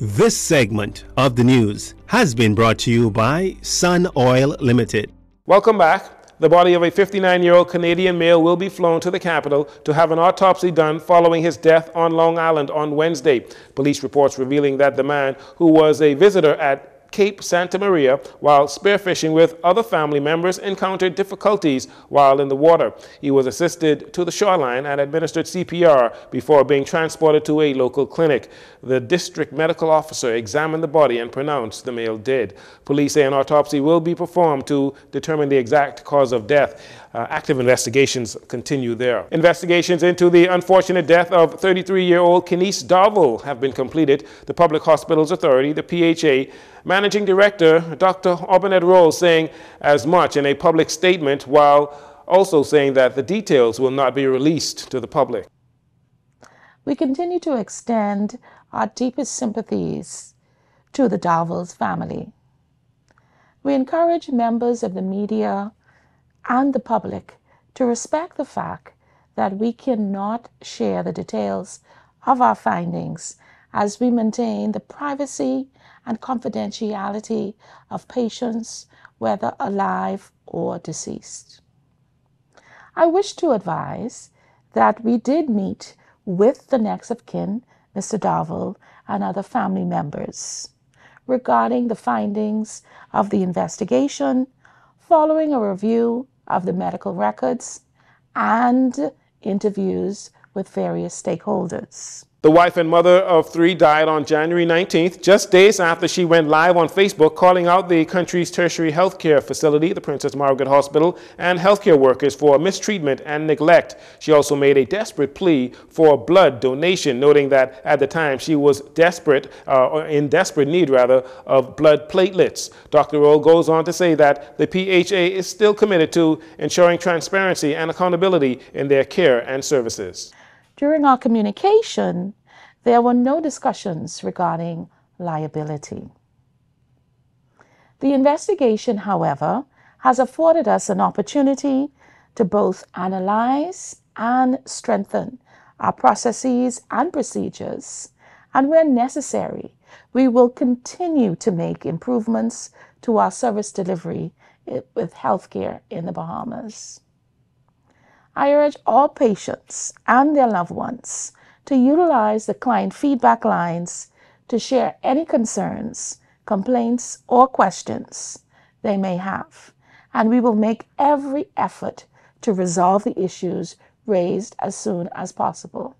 This segment of the news has been brought to you by Sun Oil Limited. Welcome back. The body of a 59-year-old Canadian male will be flown to the capital to have an autopsy done following his death on Long Island on Wednesday. Police reports revealing that the man, who was a visitor at Cape Santa Maria while spearfishing with other family members, encountered difficulties while in the water. He was assisted to the shoreline and administered CPR before being transported to a local clinic. The district medical officer examined the body and pronounced the male dead. Police say an autopsy will be performed to determine the exact cause of death. Active investigations continue there. Investigations into the unfortunate death of 33-year-old Kenise Darville have been completed. The Public Hospitals Authority, the PHA, Managing Director Dr. Aubened Roll saying as much in a public statement, while also saying that the details will not be released to the public. We continue to extend our deepest sympathies to the Darville's family. We encourage members of the media and the public to respect the fact that we cannot share the details of our findings as we maintain the privacy and confidentiality of patients, whether alive or deceased. I wish to advise that we did meet with the next of kin, Mr. Darville, and other family members regarding the findings of the investigation following a review of the medical records and interviews with various stakeholders. The wife and mother of 3 died on January 19th, just days after she went live on Facebook calling out the country's tertiary healthcare facility, the Princess Margaret Hospital, and healthcare workers for mistreatment and neglect. She also made a desperate plea for blood donation, noting that at the time she was in desperate need of blood platelets. Dr. Roll goes on to say that the PHA is still committed to ensuring transparency and accountability in their care and services. During our communication, there were no discussions regarding liability. The investigation, however, has afforded us an opportunity to both analyze and strengthen our processes and procedures, and where necessary, we will continue to make improvements to our service delivery with healthcare in the Bahamas. I urge all patients and their loved ones to utilize the client feedback lines to share any concerns, complaints, or questions they may have, and we will make every effort to resolve the issues raised as soon as possible.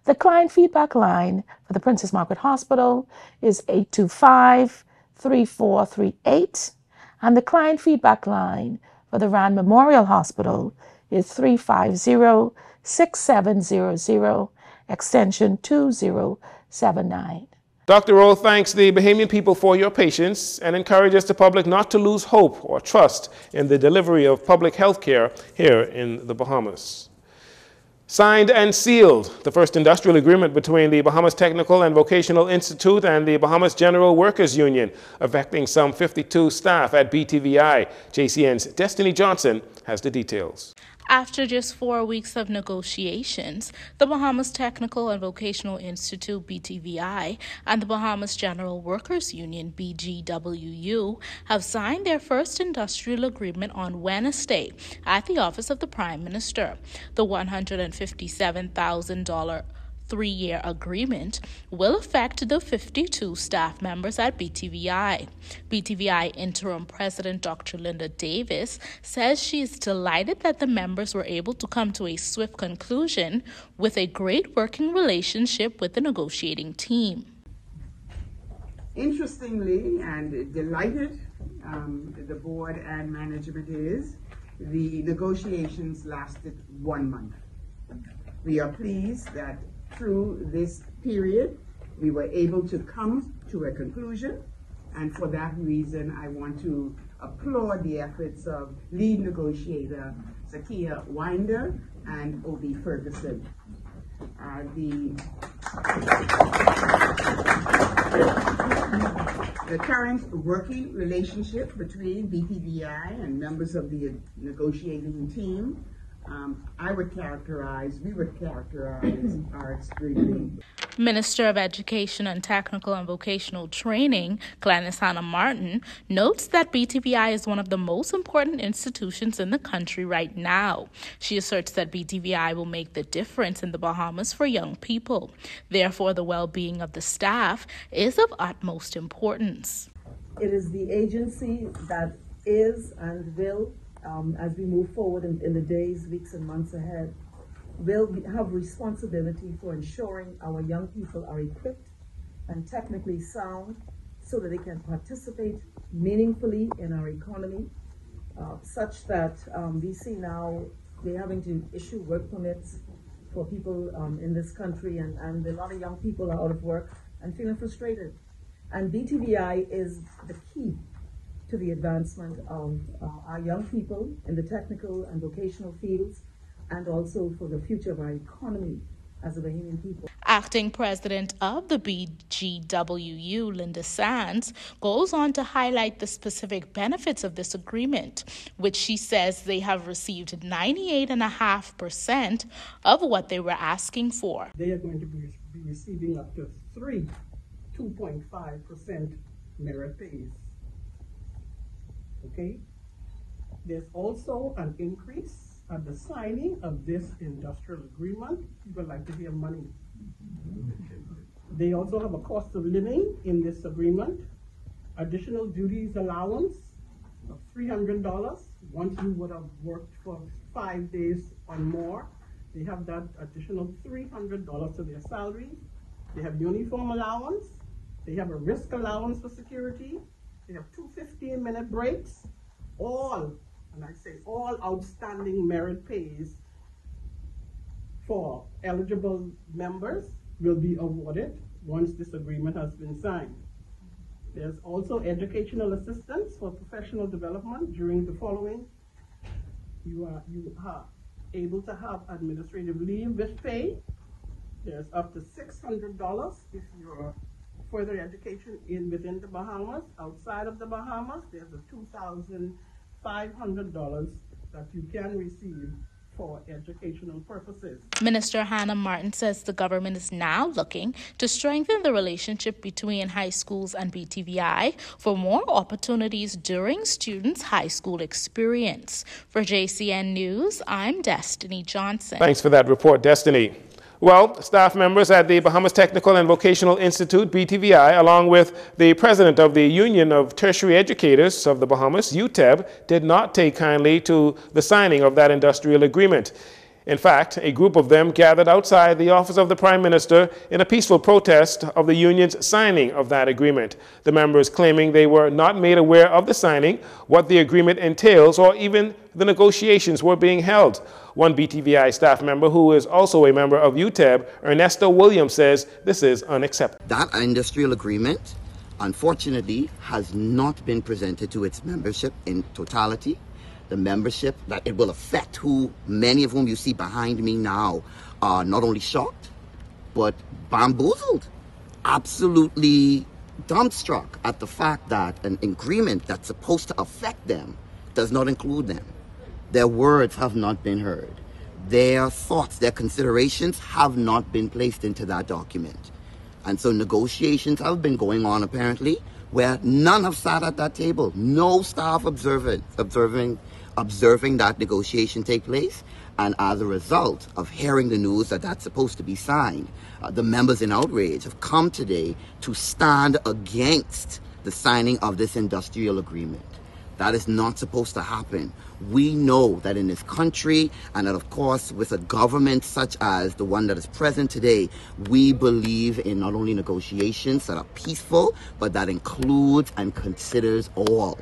The client feedback line for the Princess Margaret Hospital is 825-3438, and the client feedback line for the Rand Memorial Hospital is 350-6700, extension 2079. Dr. Roll thanks the Bahamian people for your patience and encourages the public not to lose hope or trust in the delivery of public health care here in the Bahamas. Signed and sealed the first industrial agreement between the Bahamas Technical and Vocational Institute and the Bahamas General Workers Union, affecting some 52 staff at BTVI. JCN's Destiny Johnson has the details. After just 4 weeks of negotiations, the Bahamas Technical and Vocational Institute, BTVI, and the Bahamas General Workers Union, BGWU, have signed their first industrial agreement on Wednesday at the Office of the Prime Minister. The $157,000 3-year agreement will affect the 52 staff members at BTVI. BTVI Interim President Dr. Linda Davis says she is delighted that the members were able to come to a swift conclusion with a great working relationship with the negotiating team. Interestingly and delighted, the board and management is, the negotiations lasted 1 month. We are pleased that through this period, we were able to come to a conclusion, and for that reason, I want to applaud the efforts of lead negotiator Zakia Winder and O.B. Ferguson. The current working relationship between BTVI and members of the negotiating team, we would characterize are extremely Minister of Education and Technical and Vocational Training, Gladys Hannah Martin, notes that BTVI is one of the most important institutions in the country right now. She asserts that BTVI will make the difference in the Bahamas for young people. Therefore, the well-being of the staff is of utmost importance. It is the agency that is and will, as we move forward in the days, weeks, and months ahead, will have responsibility for ensuring our young people are equipped and technically sound so that they can participate meaningfully in our economy, such that we see now they're having to issue work permits for people in this country, and a lot of young people are out of work and feeling frustrated. And BTVI is the key to the advancement of our young people in the technical and vocational fields, and also for the future of our economy as a Bahamian people. Acting president of the BGWU, Linda Sands, goes on to highlight the specific benefits of this agreement, which she says they have received 98.5% of what they were asking for. They are going to be receiving up to 2.5% merit pays. Okay? There's also an increase at the signing of this industrial agreement. People like to hear money. They also have a cost of living in this agreement, additional duties allowance of $300 once you would have worked for 5 days or more. They have that additional $300 to their salary. They have uniform allowance. They have a risk allowance for security. They have 2 15-minute breaks. All, and I say all, outstanding merit pays for eligible members will be awarded once this agreement has been signed. There's also educational assistance for professional development during the following. You are able to have administrative leave with pay. There's up to $600 if you're further education within the Bahamas. Outside of the Bahamas, there's a $2,500 that you can receive for educational purposes. Minister Hannah Martin says the government is now looking to strengthen the relationship between high schools and BTVI for more opportunities during students' high school experience. For Jcn News, I'm Destiny Johnson. Thanks for that report, Destiny. Well, staff members at the Bahamas Technical and Vocational Institute, BTVI, along with the president of the Union of Tertiary Educators of the Bahamas, UTEB, did not take kindly to the signing of that industrial agreement. In fact, a group of them gathered outside the office of the Prime Minister in a peaceful protest of the union's signing of that agreement. The members claiming they were not made aware of the signing, what the agreement entails, or even the negotiations were being held. One BTVI staff member, who is also a member of UTEB, Ernesto Williams, says this is unacceptable. That industrial agreement, unfortunately, has not been presented to its membership in totality. The membership that it will affect, many of whom you see behind me now, are not only shocked, but bamboozled, absolutely dumbstruck at the fact that an agreement that's supposed to affect them does not include them. Their words have not been heard. Their thoughts, their considerations have not been placed into that document. And so negotiations have been going on, apparently, where none have sat at that table. No staff observing that negotiation take place. And as a result of hearing the news that that's supposed to be signed, the members in outrage have come today to stand against the signing of this industrial agreement. That is not supposed to happen. We know that in this country, and that of course with a government such as the one that is present today, we believe in not only negotiations that are peaceful, but that includes and considers all.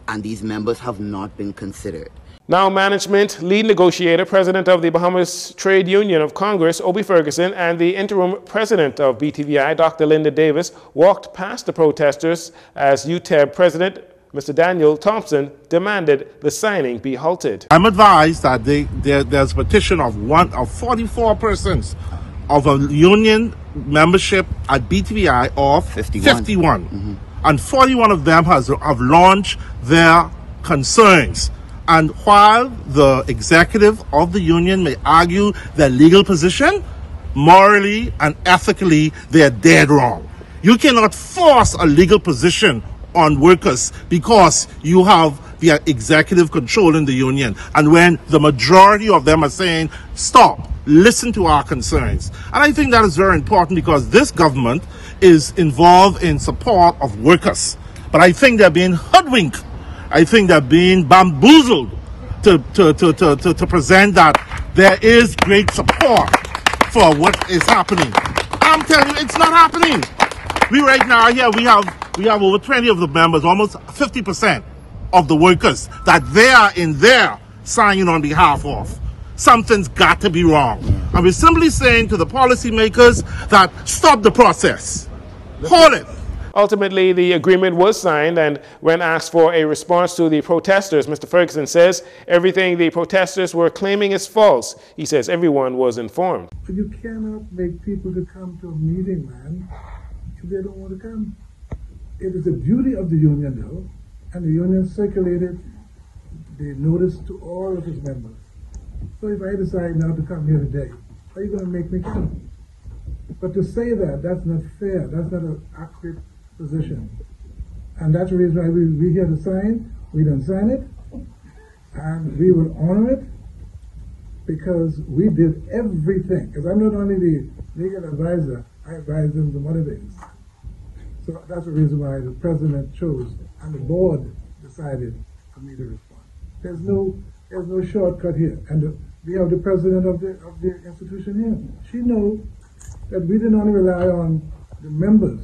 And these members have not been considered. Now management, lead negotiator, president of the Bahamas Trade Union of Congress, Obie Ferguson, and the interim president of BTVI, Dr. Linda Davis, walked past the protesters as UTEB president, Mr. Daniel Thompson, demanded the signing be halted. I'm advised that there's a petition of 44 persons of a union membership at BTVI of 51. Mm-hmm. And 41 of them have launched their concerns. And while the executive of the union may argue their legal position, morally and ethically, they're dead wrong. You cannot force a legal position on workers because you have the executive control in the union. And when the majority of them are saying, stop, listen to our concerns. And I think that is very important because this government is involved in support of workers. But I think they're being hoodwinked. I think they're being bamboozled to present that there is great support for what is happening. I'm telling you, it's not happening. We right now here, we have over 20 of the members, almost 50% of the workers that they are in there signing on behalf of. Something's got to be wrong. And we're simply saying to the policymakers that stop the process. Hold it. Ultimately, the agreement was signed, and when asked for a response to the protesters, Mr. Ferguson says everything the protesters were claiming is false. He says everyone was informed. You cannot make people to come to a meeting, man, if they don't want to come. It is a duty of the union, though, and the union circulated the notice to all of its members. So if I decide not to come here today, are you going to make me come? But to say that, that's not fair. That's not an accurate position. And that's the reason why we're here to sign. We done sign it, and we will honor it because we did everything. Because I'm not only the legal advisor, I advise them some other things. So that's the reason why the president chose and the board decided for me to respond. There's no shortcut here. And we have the president of the institution here. She knows that we did not rely on the members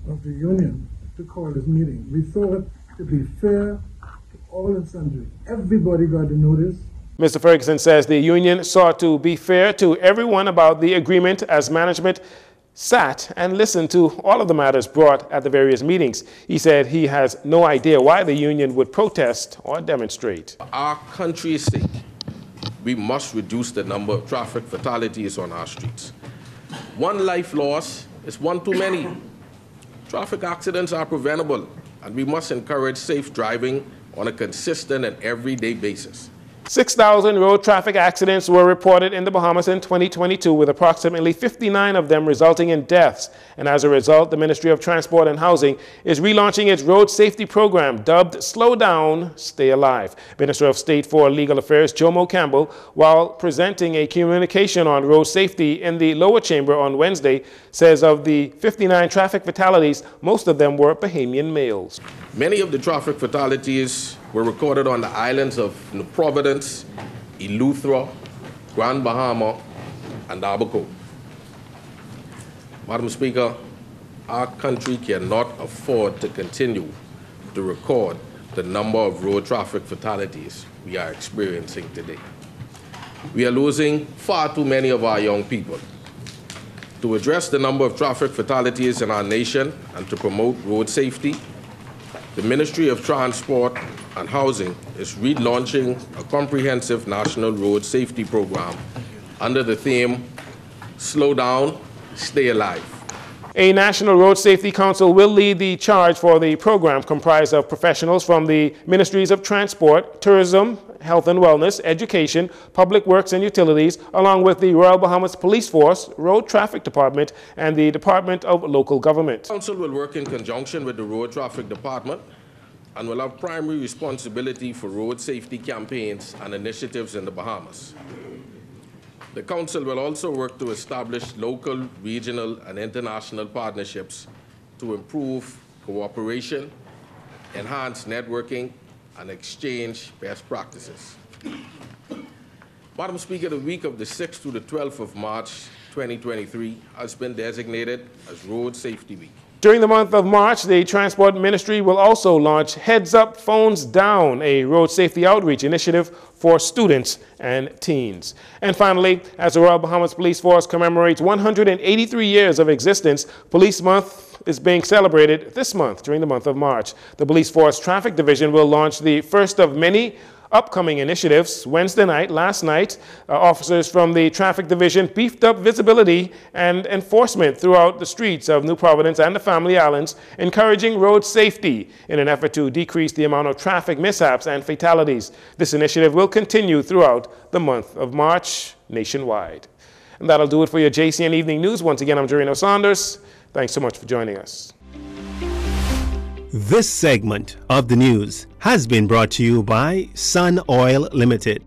of the union to call this meeting. We thought to be fair to all and sundry. Everybody got the notice. Mr. Ferguson says the union sought to be fair to everyone about the agreement as management sat and listened to all of the matters brought at the various meetings. He said he has no idea why the union would protest or demonstrate. For our country's sake, we must reduce the number of traffic fatalities on our streets. One life loss is one too many. Traffic accidents are preventable, and we must encourage safe driving on a consistent and everyday basis. 6,000 road traffic accidents were reported in the Bahamas in 2022, with approximately 59 of them resulting in deaths. And as a result, the Ministry of Transport and Housing is relaunching its road safety program dubbed Slow Down, Stay Alive. Minister of State for Legal Affairs Jomo Campbell, while presenting a communication on road safety in the lower chamber on Wednesday, says of the 59 traffic fatalities, most of them were Bahamian males. Many of the traffic fatalities were recorded on the islands of New Providence, Eleuthera, Grand Bahama, and Abaco. Madam Speaker, our country cannot afford to continue to record the number of road traffic fatalities we are experiencing today. We are losing far too many of our young people. To address the number of traffic fatalities in our nation and to promote road safety, the Ministry of Transport and Housing is relaunching a comprehensive national road safety program under the theme, Slow Down, Stay Alive. A National Road Safety Council will lead the charge for the program, comprised of professionals from the Ministries of Transport, Tourism, Health and Wellness, Education, Public Works and Utilities, along with the Royal Bahamas Police Force, Road Traffic Department, and the Department of Local Government. The Council will work in conjunction with the Road Traffic Department and will have primary responsibility for road safety campaigns and initiatives in the Bahamas. The Council will also work to establish local, regional, and international partnerships to improve cooperation, enhance networking, and exchange best practices. Madam Speaker, the week of the 6th to the 12th of March 2023 has been designated as Road Safety Week. During the month of March, the Transport Ministry will also launch Heads Up, Phones Down, a road safety outreach initiative for students and teens. And finally, as the Royal Bahamas Police Force commemorates 183 years of existence, Police Month is being celebrated this month during the month of March. The Police Force Traffic Division will launch the first of many upcoming initiatives. Wednesday night, last night, officers from the Traffic Division beefed up visibility and enforcement throughout the streets of New Providence and the Family Islands, encouraging road safety in an effort to decrease the amount of traffic mishaps and fatalities. This initiative will continue throughout the month of March nationwide. And that'll do it for your JCN Evening News. Once again, I'm Jcn Saunders. Thanks so much for joining us. This segment of the news has been brought to you by Sun Oil Limited.